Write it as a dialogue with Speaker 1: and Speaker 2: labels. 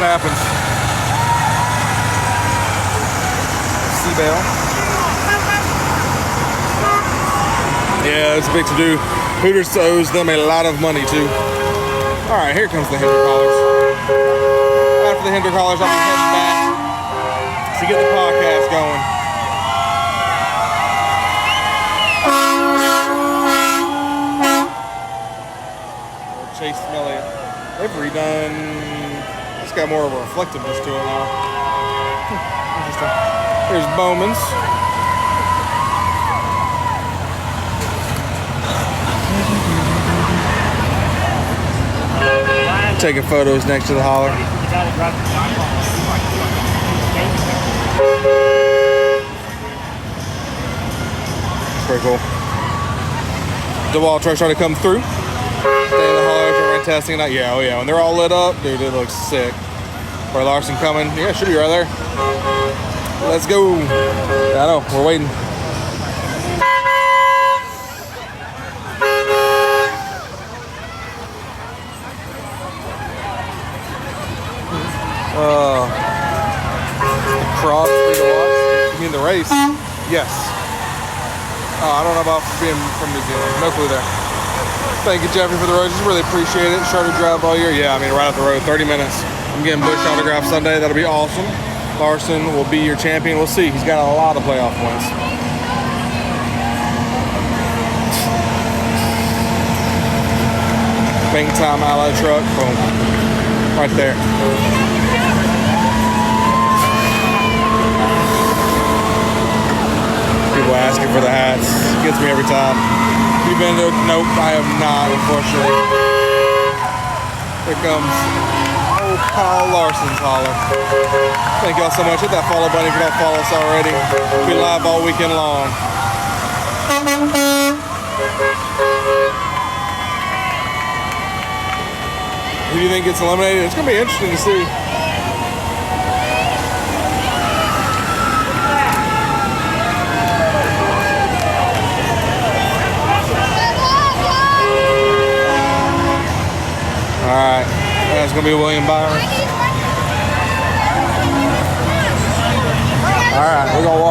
Speaker 1: happens. Seabell. Yeah, it's a big to-do. Hooters owes them a lot of money, too. All right, here comes the Hinder Collars. After the Hinder Collars, I'll be heading back to get the podcast going. Chase Elliott. They've redone. It's got more of a reflectiveness to it now. Interesting. Here's Bowman's. Taking photos next to the holler. Pretty cool. DeWalt trucks trying to come through. Stay in the holler, everyone testing it out. Yeah, oh yeah. When they're all lit up, dude, it looks sick. Roy Larson coming. Yeah, should be right there. Let's go. I know, we're waiting. Cross free to watch. You mean the race? Yes. I don't know about being from New Zealand. No clue there. Thank you, Jeffrey, for the roses. Really appreciate it. Shorter drive all year. Yeah, I mean, right off the road, 30 minutes. I'm getting Busch autograph Sunday. That'll be awesome. Larson will be your champion. We'll see. He's got a lot of playoff wins. Bank time ally truck. Boom. Right there. People asking for the hats. Gets me every time. You been to? Nope, I have not, unfortunately. Here comes old Kyle Larson's holler. Thank y'all so much. Hit that follow button if you don't follow us already. We'll be live all weekend long. Who do you think gets eliminated? It's going to be interesting to see. All right, that's going to be William Byron. All right, we're going to walk.